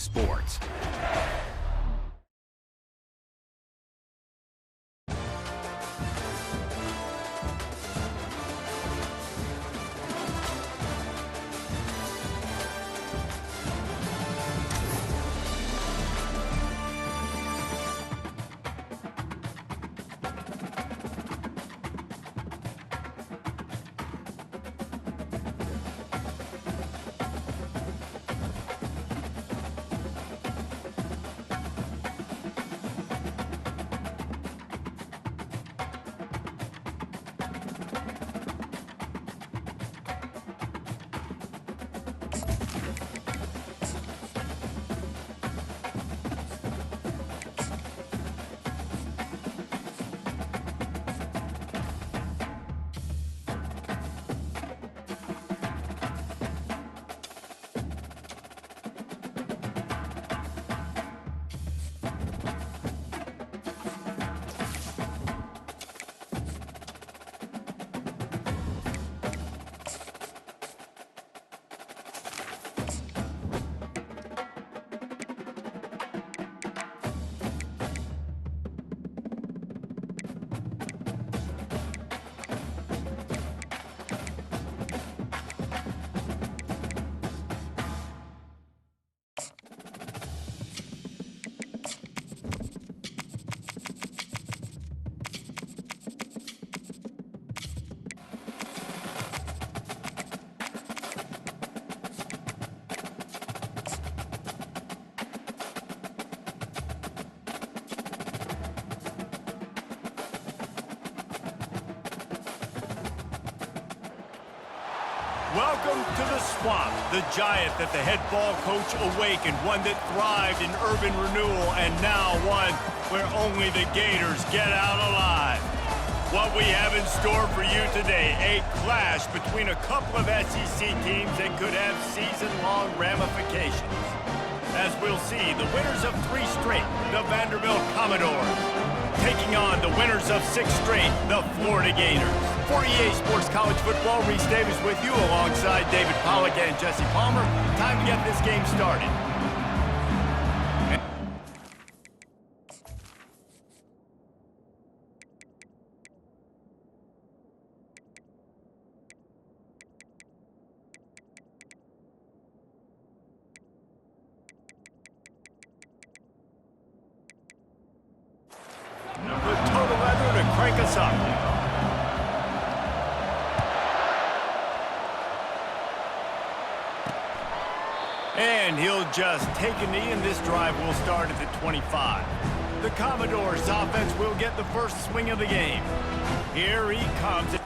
sports. Welcome to the Swamp, the giant that the head ball coach awakened, one that thrived in urban renewal, and now one where only the Gators get out alive. What we have in store for you today, a clash between a couple of SEC teams that could have season-long ramifications. As we'll see, the winners of 3 straight, the Vanderbilt Commodores, taking on the winners of 6 straight, the Florida Gators. For EA Sports College Football, Reese Davis with you alongside David Pollack and Jesse Palmer. Time to get this game started. Put total leather to crank us up. And he'll just take a knee, and this drive will start at the 25. The Commodores offense will get the first swing of the game. Here he comes.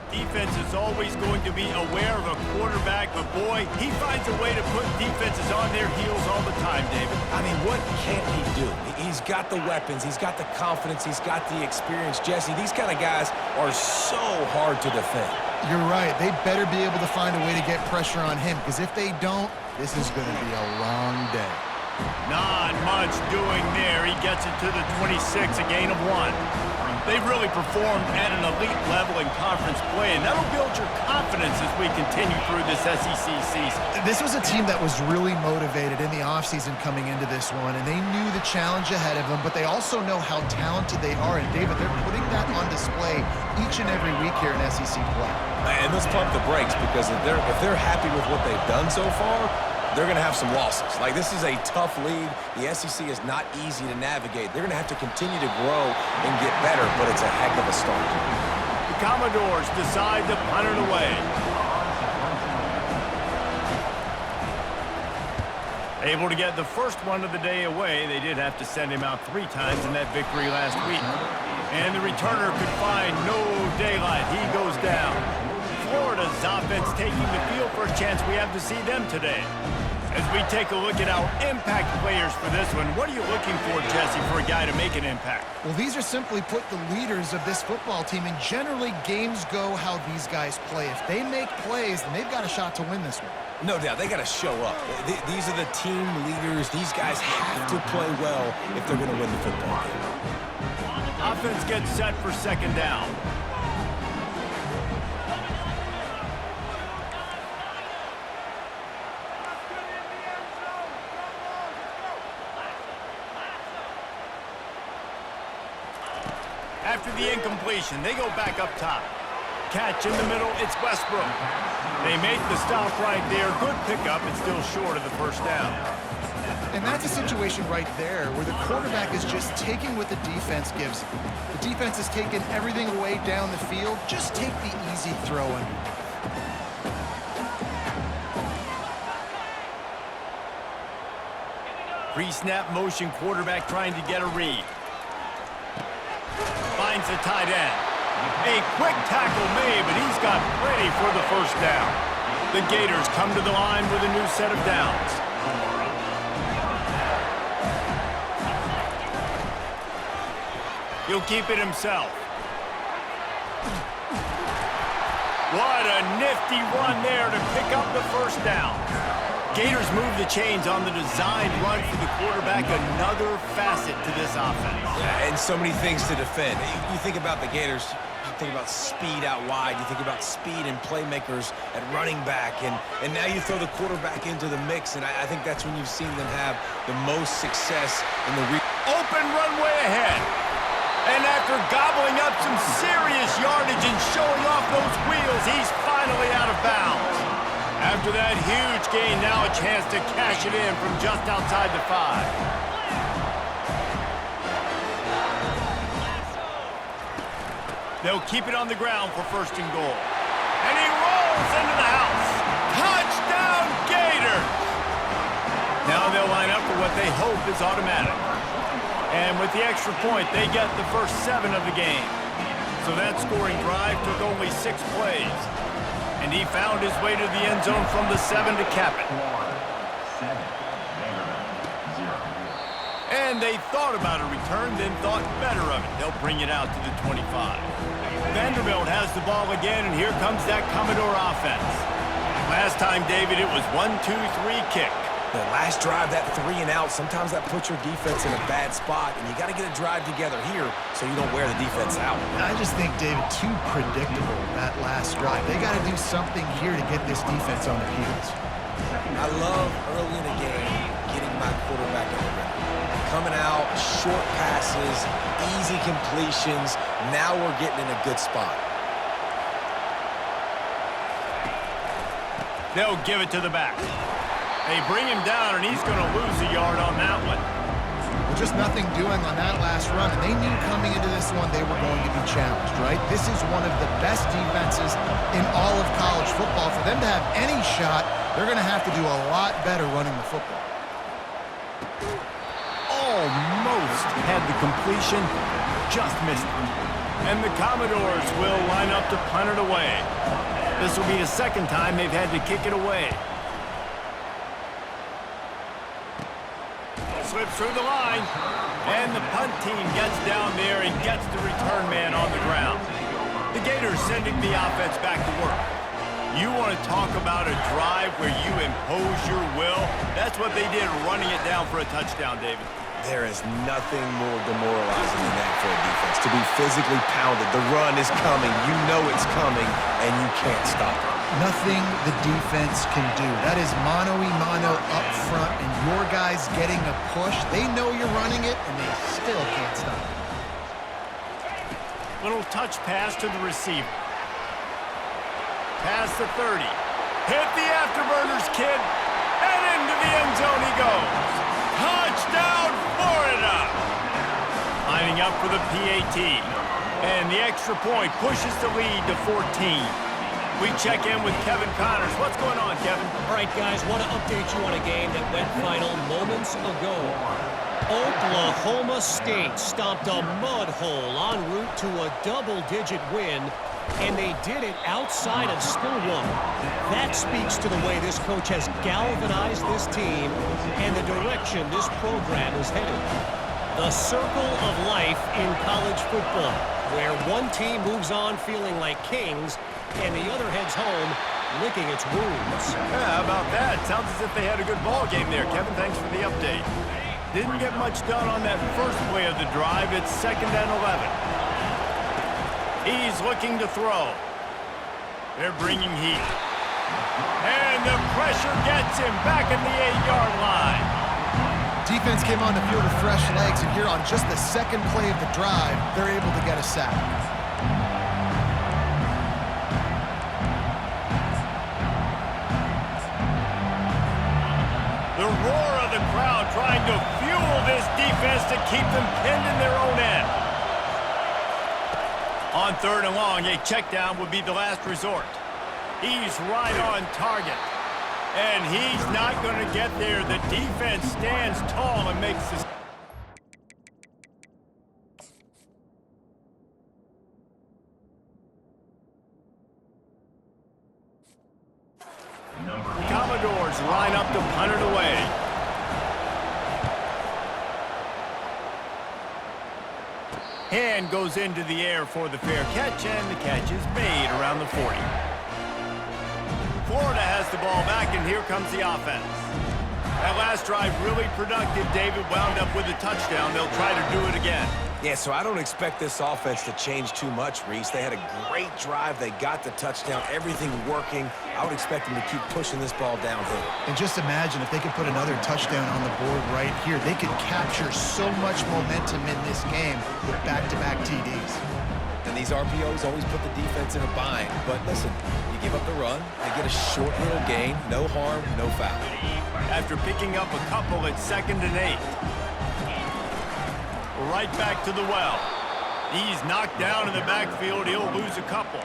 Defense is always going to be aware of a quarterback, but boy, he finds a way to put defenses on their heels all the time, David. I mean, what can't he do? He's got the weapons, he's got the confidence, he's got the experience. Jesse, these kind of guys are so hard to defend. You're right. They better be able to find a way to get pressure on him, because if they don't, this is going to be a long day. Not much doing there. He gets it to the 26, a gain of 1. They've really performed at an elite level in conference play, and that'll build your confidence as we continue through this SEC season. This was a team that was really motivated in the offseason coming into this one, and they knew the challenge ahead of them, but they also know how talented they are. And, David, they're putting that on display each and every week here in SEC play. And let's pump the brakes, because if they're happy with what they've done so far, they're going to have some losses. Like, this is a tough league. The SEC is not easy to navigate. They're going to have to continue to grow and get better, but it's a heck of a start. The Commodores decide to punt it away. Able to get the first one of the day away. They did have to send him out 3 times in that victory last week. And the returner could find no daylight. He goes down. Florida's offense taking the field. First chance we have to see them today. As we take a look at our impact players for this one, what are you looking for, Jesse, for a guy to make an impact? Well, these are simply put the leaders of this football team, and generally games go how these guys play. If they make plays, then they've got a shot to win this one. No doubt, they got to show up. These are the team leaders. These guys have to play well if they're going to win the football game. Offense gets set for second down. After the incompletion, they go back up top. Catch in the middle, it's Westbrook. They make the stop right there. Good pickup, it's still short of the first down. And that's a situation right there where the quarterback is just taking what the defense gives him. The defense has taken everything away down the field. Just take the easy throw underneath. Pre-snap motion, quarterback trying to get a read. Finds the tight end. A quick tackle made, but he's got plenty for the first down. The Gators come to the line with a new set of downs. He'll keep it himself. What a nifty run there to pick up the first down. Gators move the chains on the designed run for the quarterback, another facet to this offense. Yeah, and so many things to defend. You think about the Gators, you think about speed out wide, you think about speed and playmakers at running back, and now you throw the quarterback into the mix, and I think that's when you've seen them have the most success in the open runway ahead. And after gobbling up some serious yardage and showing off those wheels, he's finally out of bounds. After that huge gain, now a chance to cash it in from just outside the 5. They'll keep it on the ground for first and goal. And he rolls into the house. Touchdown, Gators! Now they'll line up for what they hope is automatic. And with the extra point, they get the first 7 of the game. So that scoring drive took only 6 plays. And he found his way to the end zone from the 7 to cap it. And they thought about a return, then thought better of it. They'll bring it out to the 25. Vanderbilt has the ball again, and here comes that Commodore offense. Last time, David, it was 1-2-3 kick. The last drive, that 3 and out, sometimes that puts your defense in a bad spot, and you got to get a drive together here so you don't wear the defense out. I just think, David, too predictable, that last drive. They got to do something here to get this defense on their heels. I love early in the game getting my quarterback in the rhythm. Coming out, short passes, easy completions. Now we're getting in a good spot. They'll give it to the back. They bring him down, and he's going to lose a yard on that one. Well, just nothing doing on that last run, and they knew coming into this one they were going to be challenged, right? This is one of the best defenses in all of college football. For them to have any shot, they're going to have to do a lot better running the football. Almost had the completion, just missed it. And the Commodores will line up to punt it away. This will be the second time they've had to kick it away. Slips through the line, and the punt team gets down there and gets the return man on the ground. The Gators sending the offense back to work. You want to talk about a drive where you impose your will? That's what they did, running it down for a touchdown, David. There is nothing more demoralizing than that for a defense. To be physically pounded, the run is coming, you know it's coming, and you can't stop it. Nothing the defense can do. That is mano-a-mano up front, and your guys getting a push. They know you're running it, and they still can't stop it. Little touch pass to the receiver. Pass the 30. Hit the afterburners, kid. And into the end zone he goes. Touchdown, Florida! Lining up for the PAT. And the extra point pushes the lead to 14. We check in with Kevin Connors. What's going on, Kevin? All right, guys, want to update you on a game that went final moments ago. Oklahoma State stomped a mud hole en route to a double-digit win And they did it outside of Stillwater. That speaks to the way this coach has galvanized this team and the direction this program is headed. The circle of life in college football, where one team moves on feeling like kings and the other heads home licking its wounds. Yeah, how about that? Sounds as if they had a good ball game there. Kevin, thanks for the update. Didn't get much done on that first play of the drive. It's 2nd and 11. He's looking to throw. They're bringing heat. And the pressure gets him back at the 8-yard line. Defense came on the field with fresh legs, and here on just the second play of the drive, they're able to get a sack. The roar of the crowd trying to fuel this defense to keep them pinned in their own end. On 3rd and long, a check down would be the last resort. He's right on target. And he's not going to get there. The defense stands tall and makes this. Commodores line up to punt it away. Hand goes into the air for the fair catch, and the catch is made around the 40. Florida has the ball back, and here comes the offense. That last drive really productive. David wound up with a touchdown. They'll try to do it again. Yeah, so I don't expect this offense to change too much, Reese. They had a great drive. They got the touchdown. Everything working. I would expect them to keep pushing this ball downhill. And just imagine if they could put another touchdown on the board right here. They could capture so much momentum in this game with back-to-back TDs. And these RPOs always put the defense in a bind. But listen, you give up the run, they get a short little gain. No harm, no foul. After picking up a couple, it's 2nd and 8. Right back to the well. He's knocked down in the backfield. He'll lose a couple.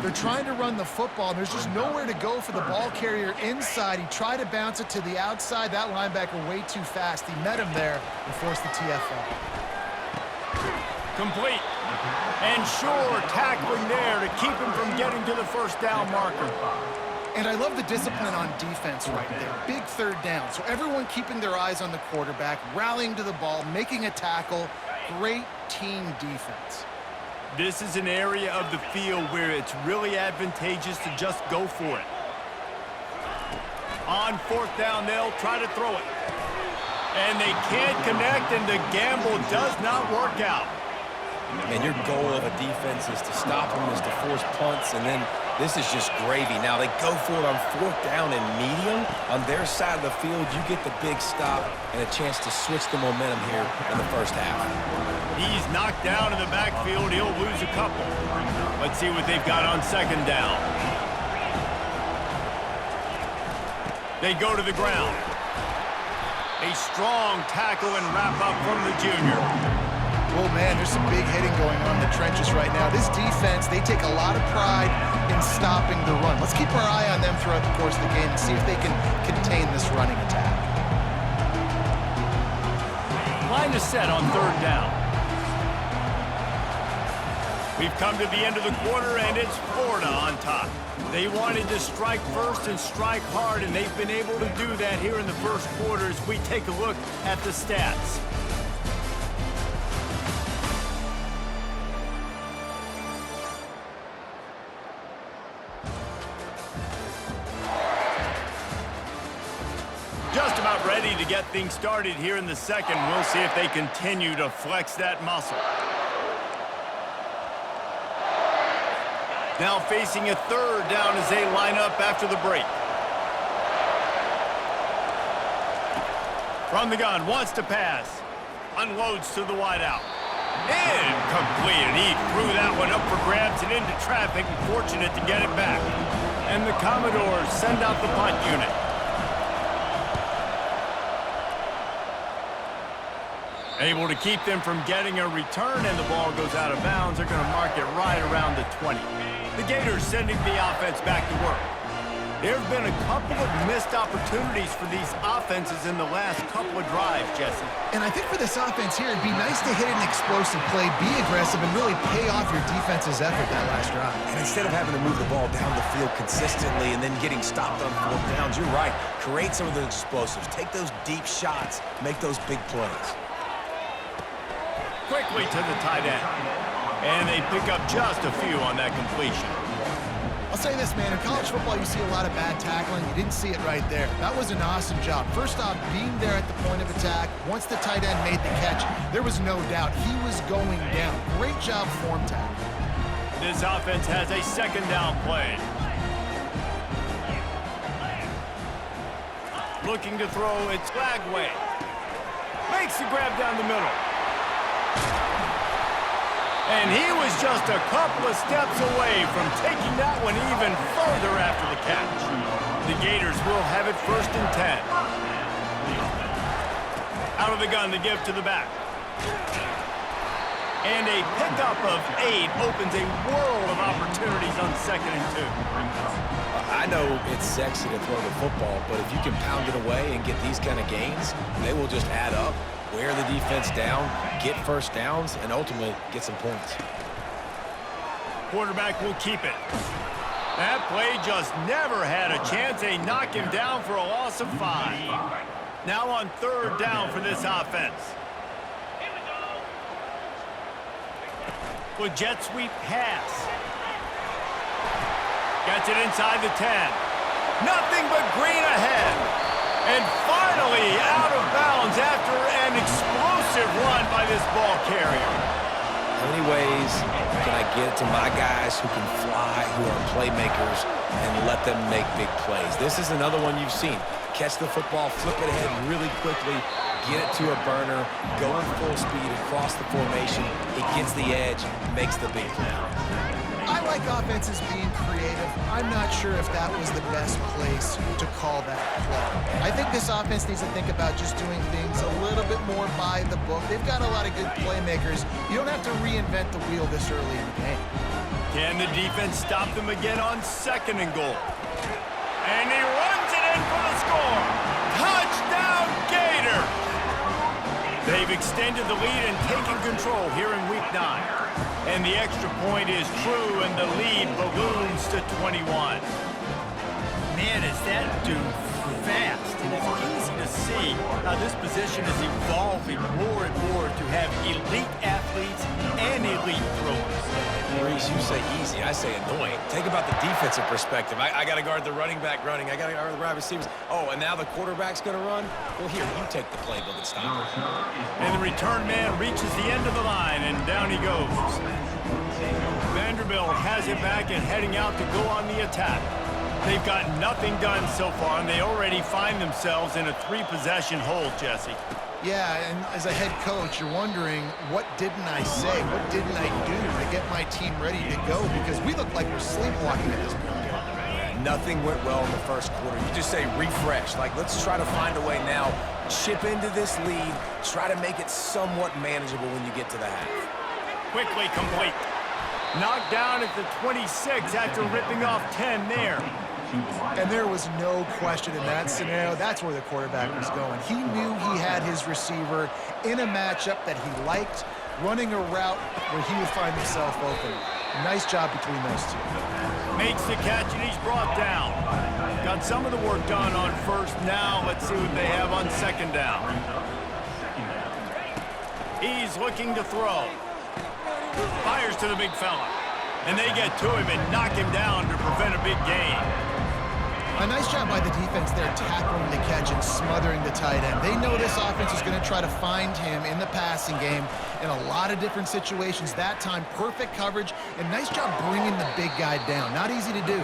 They're trying to run the football, and there's just nowhere to go for the ball carrier inside. He tried to bounce it to the outside. That linebacker way too fast. He met him there and forced the TFL. Complete. And sure, tackling there to keep him from getting to the first down marker. And I love the discipline on defense right there. Big 3rd down. So everyone keeping their eyes on the quarterback, rallying to the ball, making a tackle. Great team defense. This is an area of the field where it's really advantageous to just go for it. On 4th down, they'll try to throw it. And they can't connect, and the gamble does not work out. Man, your goal of a defense is to stop them, is to force punts, and then this is just gravy. Now, they go for it on 4th down and medium. On their side of the field, you get the big stop and a chance to switch the momentum here in the first half. He's knocked down in the backfield. He'll lose a couple. Let's see what they've got on 2nd down. They go to the ground. A strong tackle and wrap up from the junior. Oh, man, there's some big hitting going on in the trenches right now. This defense, they take a lot of pride in stopping the run. Let's keep our eye on them throughout the course of the game and see if they can contain this running attack. Line is set on 3rd down. We've come to the end of the quarter, and it's Florida on top. They wanted to strike first and strike hard, and they've been able to do that here in the first quarter as we take a look at the stats. Just about ready to get things started here in the second. We'll see if they continue to flex that muscle. Now facing a 3rd down as they line up after the break. From the gun, wants to pass. Unloads to the wideout. Incomplete, and he threw that one up for grabs and into traffic. Fortunate to get it back. And the Commodores send out the punt unit. Able to keep them from getting a return, and the ball goes out of bounds. They're going to mark it right around the 20. The Gators sending the offense back to work. There have been a couple of missed opportunities for these offenses in the last couple of drives, Jesse. And I think for this offense here, it'd be nice to hit an explosive play, be aggressive, and really pay off your defense's effort that last drive. And instead of having to move the ball down the field consistently and then getting stopped on 4th downs, you're right. Create some of those explosives. Take those deep shots. Make those big plays. Quickly to the tight end. And they pick up just a few on that completion. I'll say this, man, in college football, you see a lot of bad tackling. You didn't see it right there. That was an awesome job. First off, being there at the point of attack. Once the tight end made the catch, there was no doubt he was going down. Great job form tackle. This offense has a 2nd down play. Looking to throw, it's Lagway. Makes the grab down the middle. And he was just a couple of steps away from taking that one even further after the catch. The Gators will have it 1st and 10. Out of the gun, the give to the back. And a pickup of 8 opens a world of opportunities on 2nd and 2. I know it's sexy to throw the football, but if you can pound it away and get these kind of gains, they will just add up. Wear the defense down, get 1st downs, and ultimately get some points. Quarterback will keep it. That play just never had a chance. They knock him down for a loss of 5. Now on 3rd down for this offense. With jet sweep pass. Gets it inside the 10. Nothing but green ahead. And finally out of bounds after an explosive run by this ball carrier. How many ways can I get to my guys who can fly, who are playmakers, and let them make big plays? This is another one you've seen. Catch the football, flip it ahead really quickly, get it to a burner, go in full speed across the formation. It gets the edge, makes the big play. I like offenses being creative. I'm not sure if that was the best place to call that play. I think this offense needs to think about just doing things a little bit more by the book. They've got a lot of good playmakers. You don't have to reinvent the wheel this early in the game. Can the defense stop them again on 2nd and goal? And he runs it in for the score. Touchdown, Gators! They've extended the lead and taken control here in Week 9. And the extra point is true, and the lead balloons to 21. Man, is that dude fast. And it's easy to see how this position is evolving more and more to have elite athletes and elite throwers. Maurice, you say easy, I say annoying. Think about the defensive perspective. I got to guard the running back running. I got to guard the wide receivers. Oh, and now the quarterback's going to run? Well, here, you take the playbook and stop it. And the return man reaches the end of the line, and down he goes. Vanderbilt has it back and heading out to go on the attack. They've got nothing done so far, and they already find themselves in a 3-possession hole, Jesse. Yeah, and as a head coach, you're wondering, what didn't I say? What didn't I do to get my team ready to go? Because we look like we're sleepwalking at this point. Nothing went well in the first quarter. You just say refresh. Like, let's try to find a way now. Chip into this lead. Try to make it somewhat manageable when you get to the half. Quickly complete. Knocked down at the 26 after ripping off 10 there. And there was no question in that scenario. That's where the quarterback was going. He knew he had his receiver in a matchup that he liked, running a route where he would find himself open. Nice job between those two. Makes the catch, and he's brought down. Got some of the work done on 1st. Now let's see what they have on 2nd down. He's looking to throw. Fires to the big fella. And they get to him and knock him down to prevent a big gain. A nice job by the defense there, tackling the catch and smothering the tight end. They know this offense is going to try to find him in the passing game in a lot of different situations. That time, perfect coverage, and nice job bringing the big guy down. Not easy to do.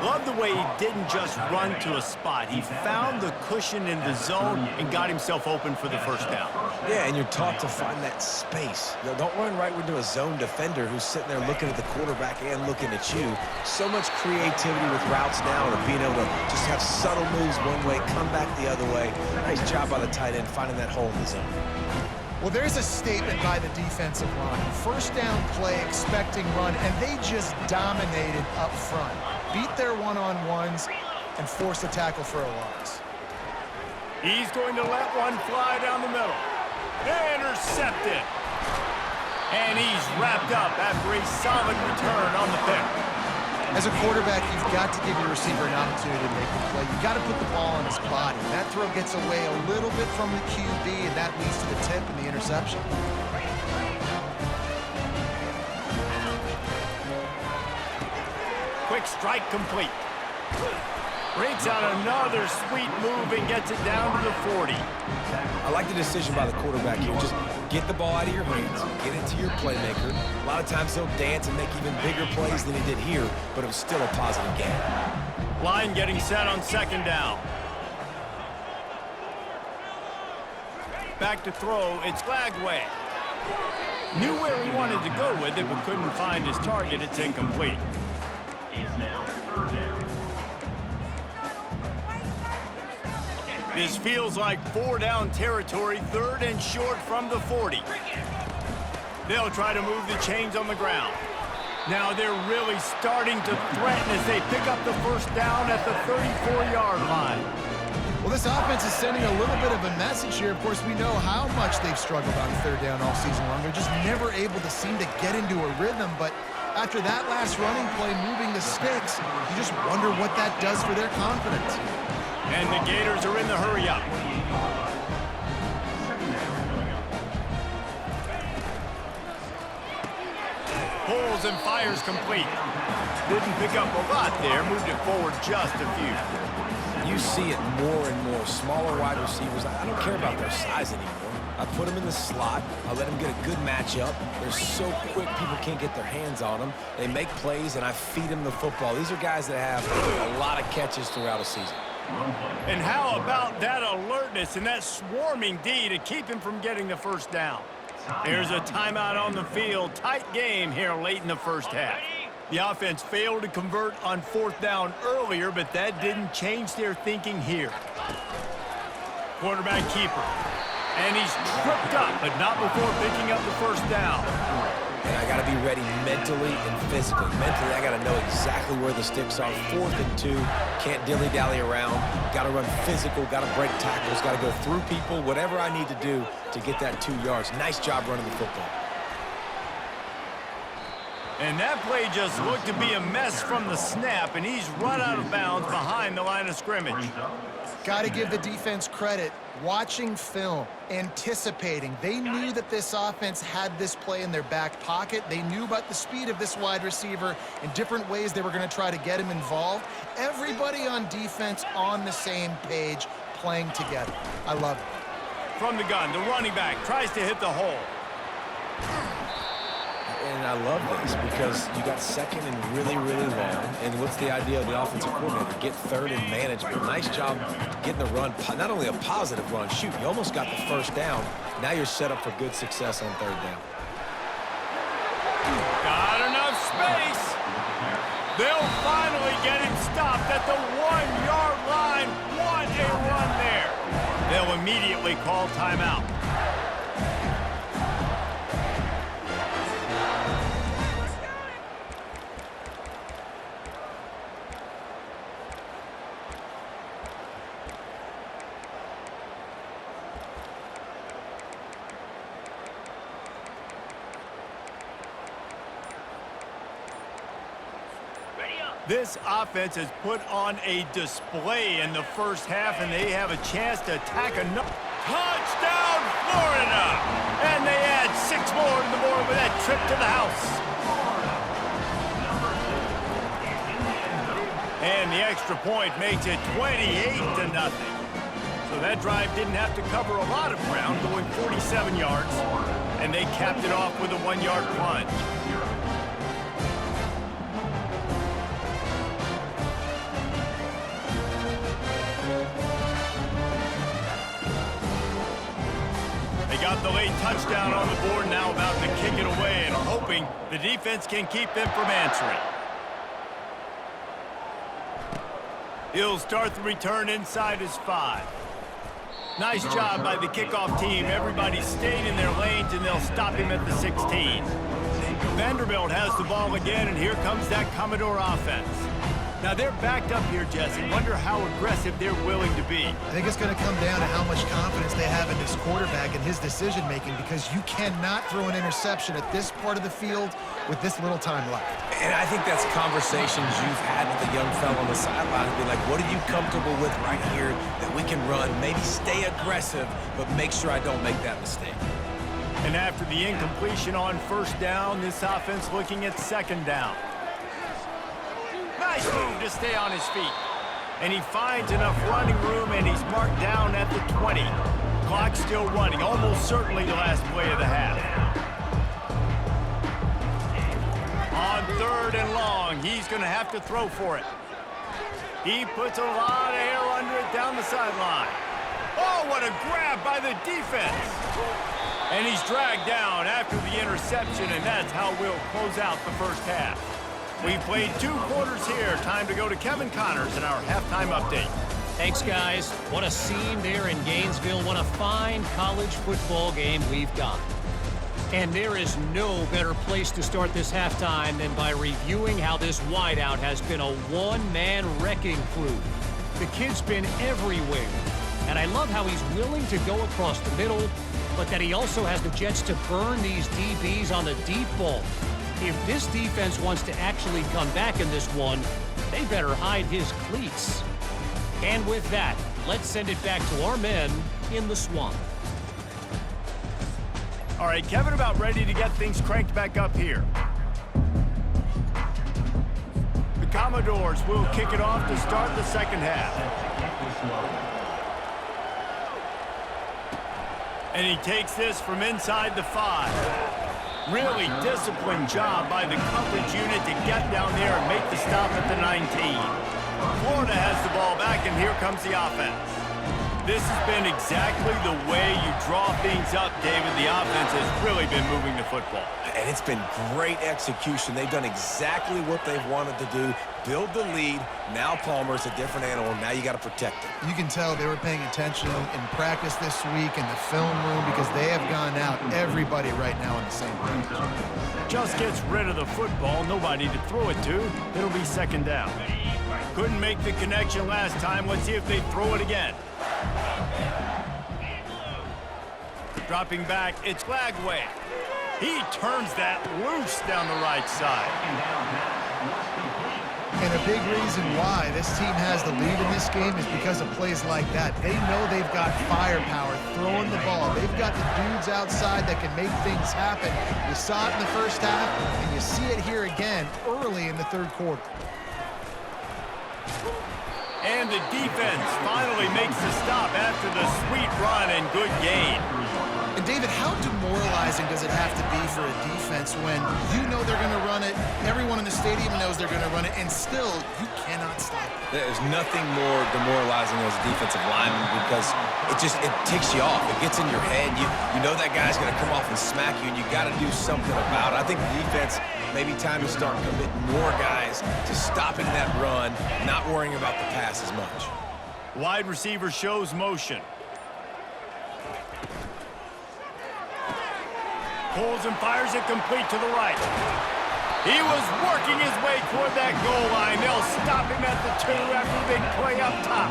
Love the way he didn't just run to a spot. He found the cushion in the zone and got himself open for the 1st down. Yeah, and you're taught to find that space. You know, don't run right into a zone defender who's sitting there looking at the quarterback and looking at you. So much creativity with routes now, and being able to just have subtle moves one way, come back the other way. Nice job by the tight end finding that hole in the zone. Well, there's a statement by the defensive line. 1st down play, expecting run, and they just dominated up front. beat their one-on-ones and force a tackle for a loss. He's going to let one fly down the middle. Intercepted. And he's wrapped up after a solid return on the pick. As a quarterback, you've got to give your receiver an opportunity to make the play. You've got to put the ball on his body. That throw gets away a little bit from the QB, and that leads to the tip and the interception. Quick strike complete. Breaks out another sweet move and gets it down to the 40. I like the decision by the quarterback here. Just get the ball out of your hands, get it to your playmaker. A lot of times he'll dance and make even bigger plays than he did here, but it was still a positive game. Line getting set on second down. Back to throw, it's Lagway. Knew where he wanted to go with it, but couldn't find his target. It's incomplete. This feels like 4-down territory, 3rd and short from the 40. They'll try to move the chains on the ground. Now they're really starting to threaten as they pick up the first down at the 34-yard line. Well, this offense is sending a little bit of a message here. Of course, we know how much they've struggled on 3rd down all season long. They're just never able to seem to get into a rhythm, but after that last running play moving the sticks, you just wonder what that does for their confidence. And the Gators are in the hurry-up. Pulls and fires complete. Didn't pick up a lot there, moved it forward just a few. You see it more and more. Smaller wide receivers, I don't care about their size anymore. I put them in the slot. I let them get a good matchup. They're so quick, people can't get their hands on them. They make plays, and I feed them the football. These are guys that have a lot of catches throughout a season. And how about that alertness and that swarming D to keep him from getting the first down? There's a timeout on the field. Tight game here late in the first half. The offense failed to convert on 4th down earlier, but that didn't change their thinking here. Quarterback keeper. And he's tripped up, but not before picking up the first down. And I got to be ready mentally and physically. Mentally, I got to know exactly where the sticks are. 4th and 2, can't dilly-dally around. Got to run physical, got to break tackles, got to go through people, whatever I need to do to get that 2 yards. Nice job running the football. And that play just looked to be a mess from the snap, and he's run out of bounds behind the line of scrimmage. Got to give the defense credit. Watching film, anticipating. They knew that this offense had this play in their back pocket. They knew about the speed of this wide receiver and different ways they were going to try to get him involved. Everybody on defense on the same page, playing together. I love it. From the gun, the running back tries to hit the hole. And I love this because you got 2nd and really, really long. And what's the idea of the offensive coordinator? Get 3rd and manageable. Nice job getting the run. Not only a positive run, shoot, you almost got the first down. Now you're set up for good success on 3rd down. Got enough space. They'll finally get him stopped at the 1-yard line. What a run there. They'll immediately call timeout. This offense has put on a display in the first half, and they have a chance to attack another. Touchdown, Florida! And they add 6 more to the board with that trip to the house. And the extra point makes it 28-0. So that drive didn't have to cover a lot of ground, going 47 yards, and they capped it off with a 1-yard plunge. They got the late touchdown on the board, now about to kick it away and hoping the defense can keep them from answering. He'll start the return inside his 5. Nice job by the kickoff team. Everybody stayed in their lanes, and they'll stop him at the 16. Vanderbilt has the ball again, and here comes that Commodore offense. Now they're backed up here, Jesse. Wonder how aggressive they're willing to be. I think it's going to come down to how much confidence they have in this quarterback and his decision-making, because you cannot throw an interception at this part of the field with this little time left. And I think that's conversations you've had with the young fellow on the sideline. Be like, what are you comfortable with right here that we can run? Maybe stay aggressive, but make sure I don't make that mistake. And after the incompletion on first down, this offense looking at second down. Nice move to stay on his feet. And he finds enough running room, and he's marked down at the 20. Clock still running, almost certainly the last play of the half. On 3rd and long, he's going to have to throw for it. He puts a lot of air under it down the sideline. Oh, what a grab by the defense. And he's dragged down after the interception, and that's how we'll close out the first half. We've played 2 quarters here. Time to go to Kevin Connors in our halftime update. Thanks, guys. What a scene there in Gainesville. What a fine college football game we've got. And there is no better place to start this halftime than by reviewing how this wideout has been a one-man wrecking crew. The kid's been everywhere. And I love how he's willing to go across the middle, but that he also has the jets to burn these DBs on the deep ball. If this defense wants to actually come back in this one, they better hide his cleats. And with that, let's send it back to our men in the swamp. All right, Kevin, about ready to get things cranked back up here. The Commodores will kick it off to start the second half. And he takes this from inside the 5. Really disciplined job by the coverage unit to get down there and make the stop at the 19. Florida has the ball back, and here comes the offense. This has been exactly the way you draw things up, David. The offense has really been moving the football. And it's been great execution. They've done exactly what they've wanted to do. Build the lead. Now Palmer's a different animal. Now you got to protect him. You can tell they were paying attention in practice this week in the film room, because they have gone out, everybody right now, on the same page. Just gets rid of the football. Nobody to throw it to. It'll be second down. Couldn't make the connection last time. Let's see if they throw it again. Dropping back, it's Lagway. He turns that loose down the right side. And a big reason why this team has the lead in this game is because of plays like that. They know they've got firepower throwing the ball. They've got the dudes outside that can make things happen. You saw it in the first half, and you see it here again early in the 3rd quarter. And the defense finally makes the stop after the sweet run and good gain. And David, how demoralizing does it have to be for a defense when you know they're going to run it, everyone in the stadium knows they're going to run it, and still you cannot stop it? There's nothing more demoralizing as a defensive lineman, because it ticks you off. It gets in your head. You know that guy's going to come off and smack you, and you got to do something about it. I think the defense, maybe time to start committing more guys to stopping that run, not worrying about the pass as much. Wide receiver shows motion. Pulls and fires it complete to the right. He was working his way toward that goal line. They'll stop him at the 2 after the big play up top.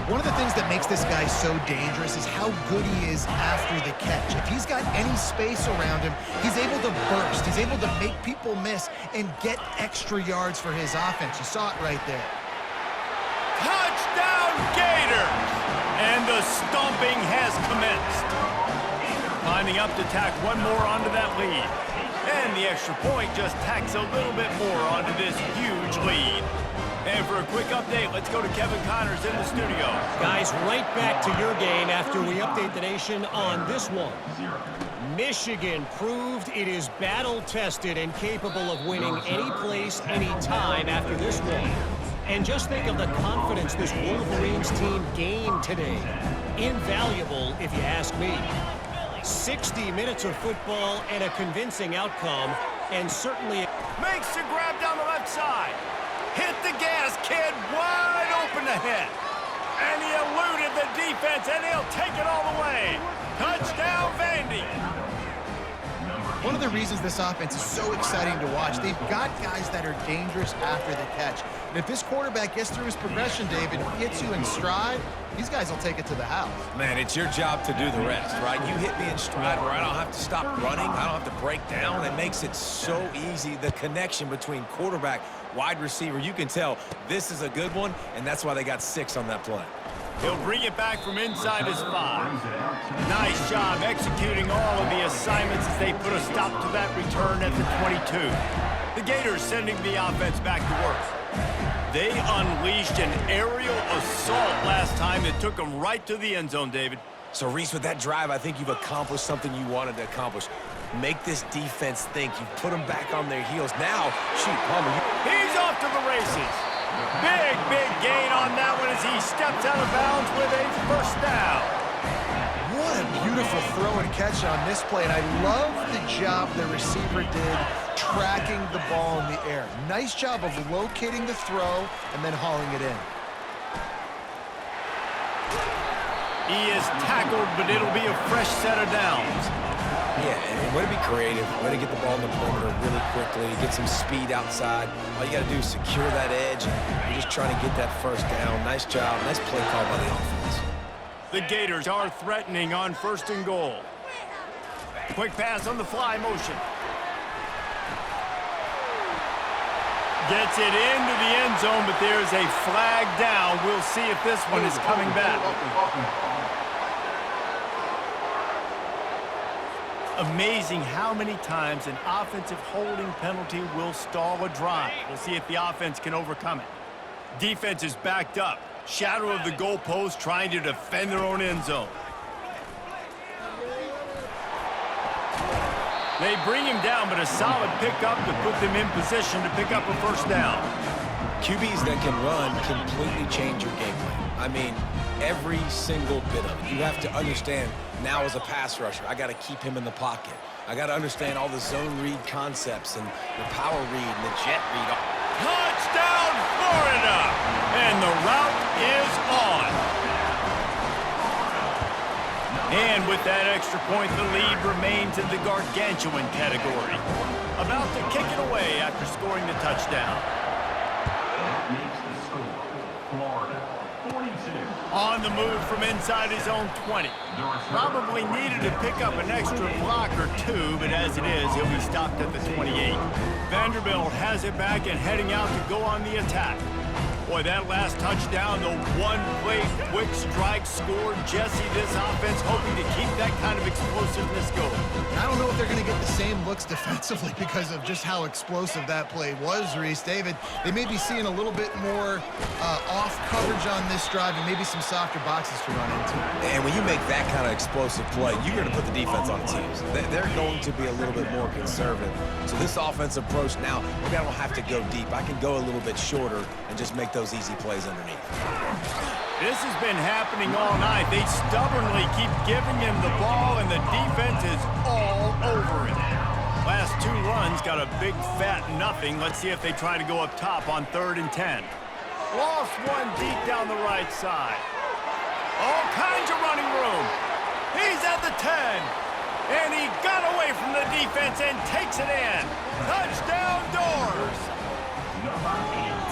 One of the things that makes this guy so dangerous is how good he is after the catch. If he's got any space around him, he's able to burst. He's able to make people miss and get extra yards for his offense. You saw it right there. Touchdown, Gators! And the stomping has commenced. Climbing up to tack one more onto that lead. And the extra point just tacks a little bit more onto this huge lead. And for a quick update, let's go to Kevin Connors in the studio. Guys, right back to your game after we update the nation on this one. Michigan proved it is battle-tested and capable of winning any place, any time after this one. And just think of the confidence this Wolverines team gained today. Invaluable, if you ask me. 60 minutes of football and a convincing outcome, and certainly Makes the grab down the left side. Hit the gas, kid, wide open ahead. And he eluded the defense, and he'll take it all the way. Touchdown, Vandy. One of the reasons this offense is so exciting to watch, they've got guys that are dangerous after the catch. And if this quarterback gets through his progression, David, gets you in stride, these guys will take it to the house. Man, it's your job to do the rest, right? You hit me in stride where I don't have to stop running. I don't have to break down. It makes it so easy. The connection between quarterback, wide receiver, you can tell this is a good one, and that's why they got 6 on that play. He'll bring it back from inside his 5. Nice job executing all of the assignments as they put a stop to that return at the 22. The Gators sending the offense back to work. They unleashed an aerial assault last time that took them right to the end zone, David. So, Reese, with that drive, I think you've accomplished something you wanted to accomplish. Make this defense think. You put them back on their heels. Now, shoot, Palmer. He's off to the races. Big gain on that one as he steps out of bounds with a first down. What a beautiful throw and catch on this play, and I love the job the receiver did tracking the ball in the air. Nice job of locating the throw and then hauling it in. He is tackled, but it'll be a fresh set of downs. Yeah, and way to be creative, way to get the ball in the perimeter really quickly, get some speed outside. All you got to do is secure that edge, and you're just trying to get that first down. Nice job. Nice play call by the offense. The Gators are threatening on 1st and goal. Quick pass on the fly motion. Gets it into the end zone, but there's a flag down. We'll see if this one is coming back. Amazing how many times an offensive holding penalty will stall a drive. We'll see if the offense can overcome it. Defense is backed up. Shadow of the goalpost trying to defend their own end zone. They bring him down, but a solid pickup to put them in position to pick up a first down. QBs that can run completely change your game plan. I mean, every single bit of it. You have to understand now as a pass rusher, I got to keep him in the pocket. I got to understand all the zone read concepts and the power read and the jet read. Touchdown, Florida! And the route is on. And with that extra point, the lead remains in the gargantuan category. About to kick it away after scoring the touchdown. On the move from inside his own 20. Probably needed to pick up an extra block or 2, but as it is, he'll be stopped at the 28. Vanderbilt has it back and heading out to go on the attack. Boy, that last touchdown, the one-play quick strike scored. Jesse, this offense hoping to keep that kind of explosiveness going. I don't know if they're going to get the same looks defensively because of just how explosive that play was, Reese. David, they may be seeing a little bit more off coverage on this drive and maybe some softer boxes to run into. And when you make that kind of explosive play, you're going to put the defense on the teams. They're going to be a little bit more conservative. So this offensive approach now, maybe I don't have to go deep. I can go a little bit shorter and just make those easy plays underneath. This has been happening all night. They stubbornly keep giving him the ball, and the defense is all over it. Last 2 runs got a big fat nothing. Let's see if they try to go up top on 3rd and 10. Lost one deep down the right side. All kinds of running room. He's at the 10. And he got away from the defense and takes it in. Touchdown, Doors.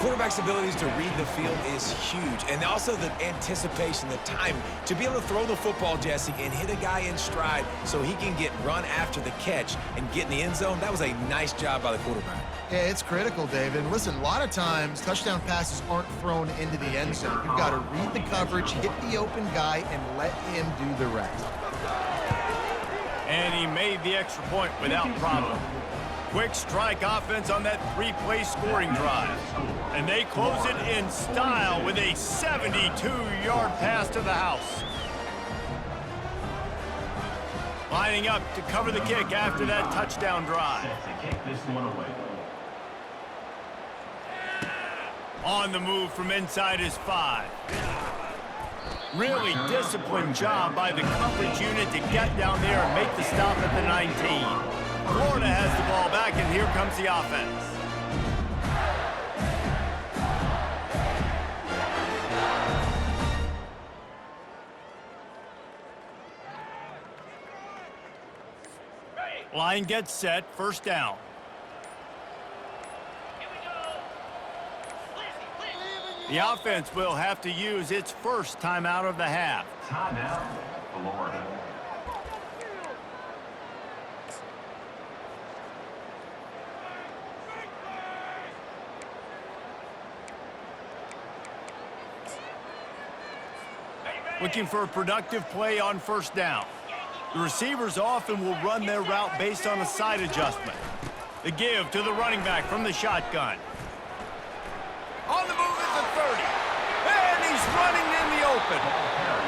Quarterback's abilities to read the field is huge. And also the anticipation, the time to be able to throw the football, Jesse, and hit a guy in stride so he can get run after the catch and get in the end zone. That was a nice job by the quarterback. Yeah, it's critical, David. And listen, a lot of times touchdown passes aren't thrown into the end zone. You've got to read the coverage, hit the open guy, and let him do the rest. And he made the extra point without problem. Quick strike offense on that 3-play scoring drive. And they close it in style with a 72-yard pass to the house. Lining up to cover the kick after that touchdown drive. On the move from inside his 5. Really disciplined job by the coverage unit to get down there and make the stop at the 19. Florida has the ball back, and here comes the offense. Line gets set, first down. The offense will have to use its first timeout of the half. Timeout, Florida. Looking for a productive play on first down. The receivers often will run their route based on a side adjustment. The give to the running back from the shotgun. On the move is the 30. And he's running in the open.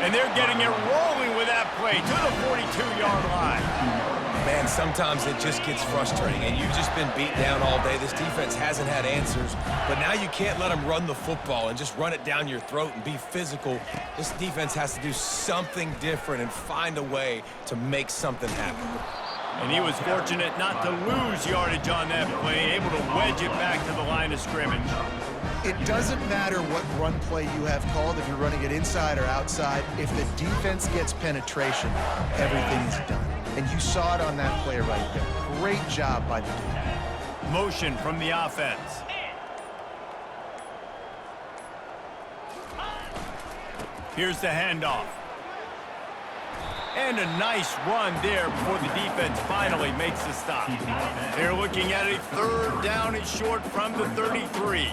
And they're getting it rolling with that play to the 42-yard line. Man, sometimes it just gets frustrating, and you've just been beat down all day. This defense hasn't had answers, but now you can't let them run the football and just run it down your throat and be physical. This defense has to do something different and find a way to make something happen. And he was fortunate not to lose yardage on that play, able to wedge it back to the line of scrimmage. It doesn't matter what run play you have called, if you're running it inside or outside. If the defense gets penetration, everything is done. And you saw it on that play right there. Great job by the dude. Motion from the offense. Here's the handoff. And a nice run there before the defense finally makes the stop. They're looking at a third down and short from the 33.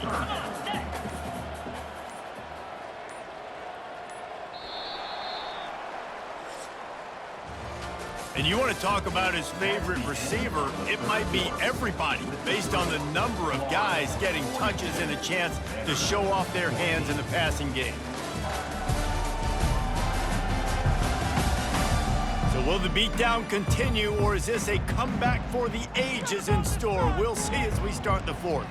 And you want to talk about his favorite receiver, it might be everybody based on the number of guys getting touches and a chance to show off their hands in the passing game. So will the beatdown continue, or is this a comeback for the ages in store? We'll see as we start the fourth.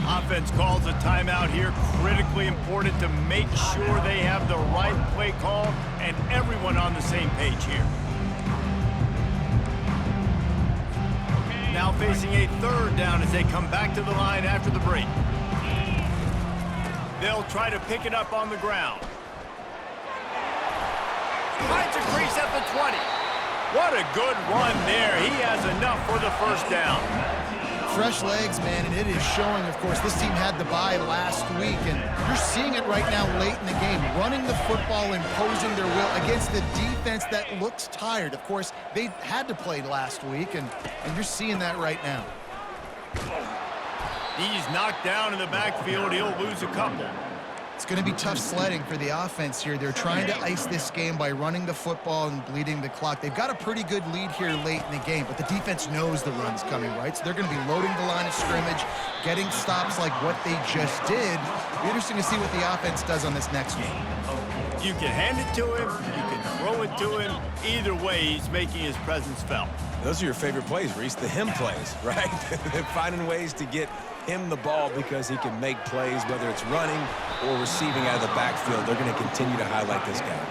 Offense calls a timeout here. Critically important to make sure they have the right play call and everyone on the same page here. Now facing a third down as they come back to the line after the break. They'll try to pick it up on the ground. Finds a crease at the 20. What a good run there. He has enough for the first down. Fresh legs, man, and it is showing, of course. This team had the bye last week, and you're seeing it right now late in the game. Running the football, imposing their will against the defense that looks tired. Of course, they had to play last week, and you're seeing that right now. He's knocked down in the backfield. He'll lose a couple. It's going to be tough sledding for the offense here. They're trying to ice this game by running the football and bleeding the clock. They've got a pretty good lead here late in the game, but the defense knows the run's coming, right? So they're going to be loading the line of scrimmage, getting stops like what they just did. It'll be interesting to see what the offense does on this next one. You can hand it to him, you can throw it to him. Either way, he's making his presence felt. Those are your favorite plays, Reese, the him plays, right? They're finding ways to get him the ball because he can make plays, whether it's running or receiving out of the backfield. They're going to continue to highlight this guy.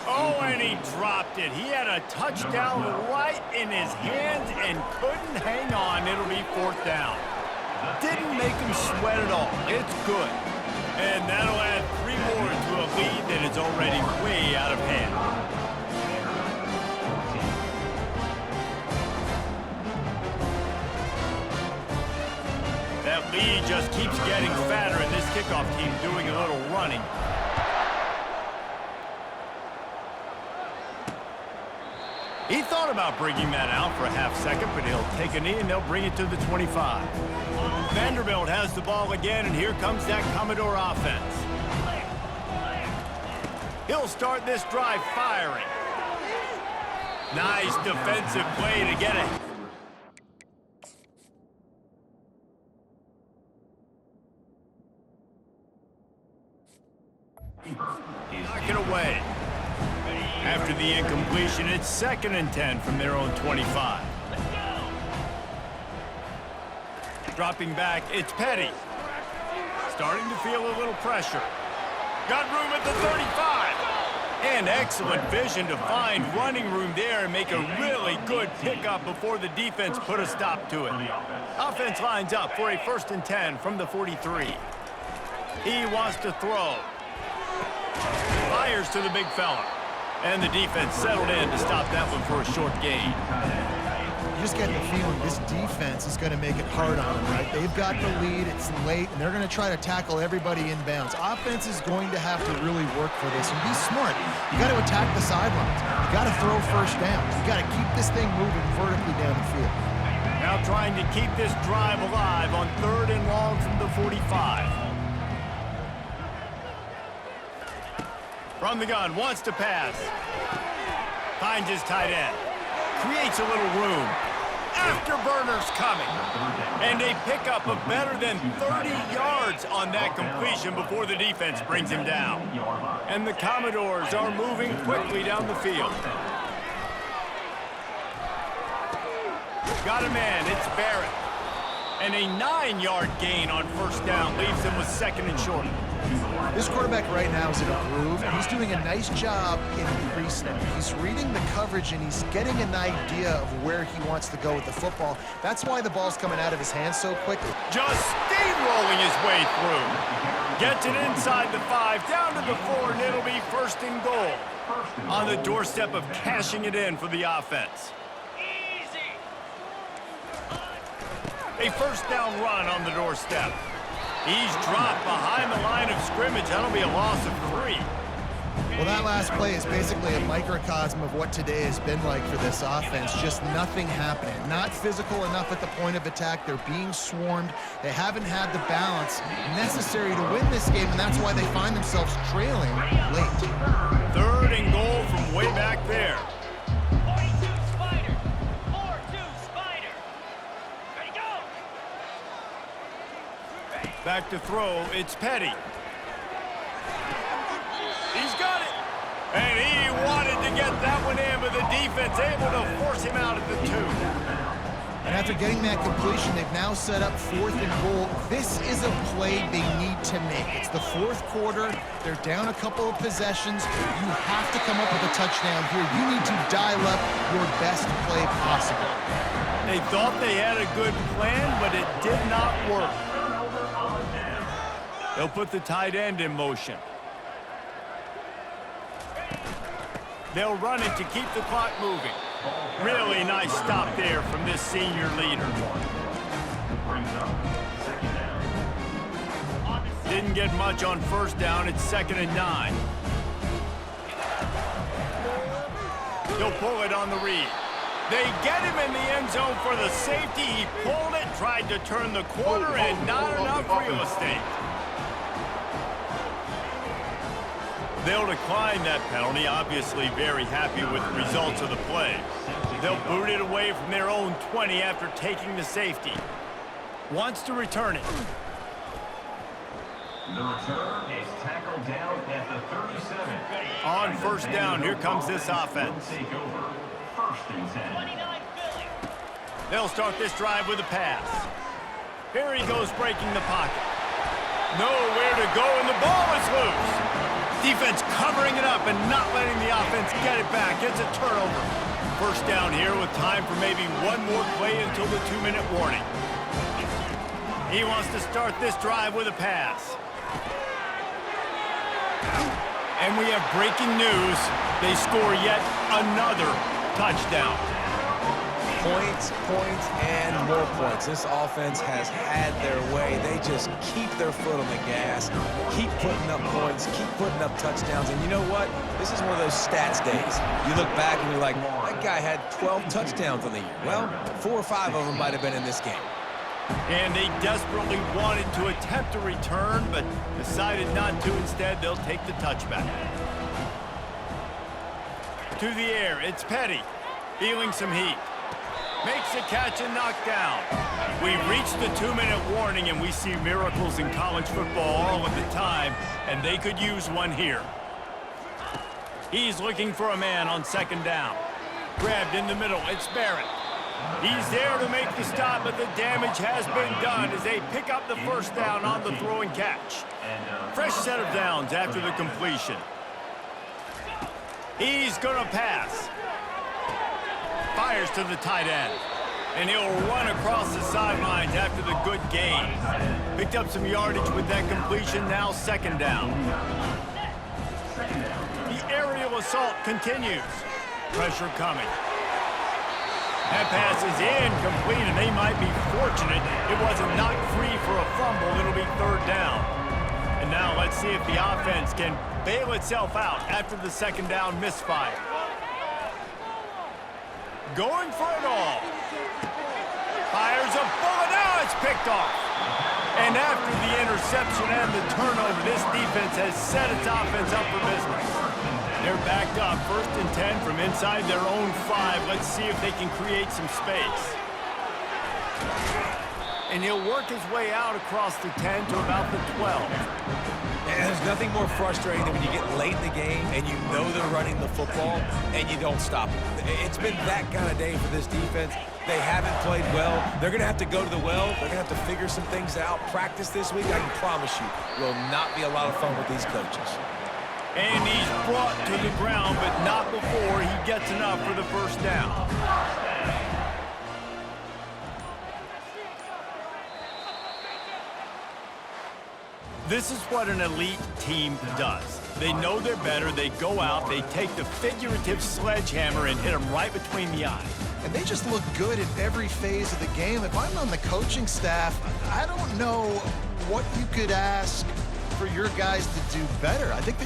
Oh, and he dropped it. He had a touchdown right in his hands and couldn't hang on. It'll be fourth down. Didn't make him sweat at all. It's good. And that'll add 3 more to a lead that is already way out of hand. That lead just keeps getting fatter, and this kickoff team doing a little running. He thought about bringing that out for a half second, but he'll take a knee and they'll bring it to the 25. Vanderbilt has the ball again, and here comes that Commodore offense. He'll start this drive firing. Nice defensive play to get it. Knock it away. After the incompletion, it's 2nd and 10 from their own 25. Dropping back, it's Petty. Starting to feel a little pressure. Got room at the 35. And excellent vision to find running room there and make a really good pickup before the defense put a stop to it. Offense lines up for a 1st and 10 from the 43. He wants to throw. Fires to the big fella. And the defense settled in to stop that one for a short gain. You just get the feeling this defense is going to make it hard on them, right? They've got the lead, it's late, and they're going to try to tackle everybody inbounds. Offense is going to have to really work for this and be smart. You got to attack the sidelines. You got to throw first downs. You got to keep this thing moving vertically down the field. Now trying to keep this drive alive on 3rd and long from the 45. From the gun, wants to pass. Finds his tight end. Creates a little room. Afterburners coming. And a pickup of better than 30 yards on that completion before the defense brings him down. And the Commodores are moving quickly down the field. Got a man, it's Barrett. And a 9-yard gain on 1st down leaves him with 2nd and short. This quarterback right now is in a groove, and he's doing a nice job in pre-snap. He's reading the coverage, and he's getting an idea of where he wants to go with the football. That's why the ball's coming out of his hands so quickly. Just steamrolling his way through. Gets it inside the 5, down to the 4, and it'll be 1st and goal. On the doorstep of cashing it in for the offense. A 1st down run on the doorstep. He's dropped behind the line of scrimmage. That'll be a loss of 3. Well, that last play is basically a microcosm of what today has been like for this offense. Just nothing happening. Not physical enough at the point of attack. They're being swarmed. They haven't had the balance necessary to win this game, and that's why they find themselves trailing late. 3rd and goal from way back there. Back to throw, it's Petty. He's got it. And he wanted to get that one in, but the defense able to force him out at the 2. And after getting that completion, they've now set up 4th and goal. This is a play they need to make. It's the 4th quarter. They're down a couple of possessions. You have to come up with a touchdown here. You need to dial up your best play possible. They thought they had a good plan, but it did not work. They'll put the tight end in motion. They'll run it to keep the clock moving. Really nice stop there from this senior leader. Didn't get much on 1st down. It's 2nd and 9. He'll pull it on the read. They get him in the end zone for the safety. He pulled it, tried to turn the corner, and not enough real estate. They'll decline that penalty, obviously very happy with the results of the play. They'll boot it away from their own 20 after taking the safety. Wants to return it. The return is tackled down at the 37. On 1st down, here comes this offense. Take over. 1st and 10. They'll start this drive with a pass. Here he goes breaking the pocket. Nowhere to go, and the ball is loose. Defense covering it up and not letting the offense get it back. It's a turnover. 1st down here with time for maybe one more play until the 2-minute warning. He wants to start this drive with a pass. And we have breaking news. They score yet another touchdown. Points, points, and more points. This offense has had their way. They just keep their foot on the gas, keep putting up points, keep putting up touchdowns. And you know what? This is one of those stats days. You look back and you're like, that guy had 12 touchdowns on the year. Well, 4 or 5 of them might have been in this game. And they desperately wanted to attempt a return, but decided not to. Instead, they'll take the touchback. To the air, it's Petty, feeling some heat. Makes a catch and knocked down. We reached the 2-minute warning, and we see miracles in college football all of the time, and they could use one here. He's looking for a man on 2nd down. Grabbed in the middle, it's Barrett. He's there to make the stop, but the damage has been done as they pick up the 1st down on the throw and catch. Fresh set of downs after the completion. He's going to pass. Fires to the tight end. And he'll run across the sidelines after the good gain. Picked up some yardage with that completion, now second down. The aerial assault continues. Pressure coming. That pass is incomplete, and they might be fortunate it wasn't knocked free for a fumble. It'll be third down. And now let's see if the offense can bail itself out after the second down misfire. Going for it all. Fires a bullet. Now it's picked off. And after the interception and the turnover, this defense has set its offense up for business. They're backed up, 1st and 10 from inside their own 5. Let's see if they can create some space. And he'll work his way out across the 10 to about the 12. And there's nothing more frustrating than when you get late in the game and you know they're running the football and you don't stop it. It's been that kind of day for this defense. They haven't played well. They're going to have to go to the well. They're going to have to figure some things out. Practice this week, I can promise you, will not be a lot of fun with these coaches. And he's brought to the ground, but not before he gets enough for the first down. This is what an elite team does. They know they're better. They go out, they take the figurative sledgehammer and hit them right between the eyes. And they just look good in every phase of the game. If I'm on the coaching staff, I don't know what you could ask for your guys to do better. I think they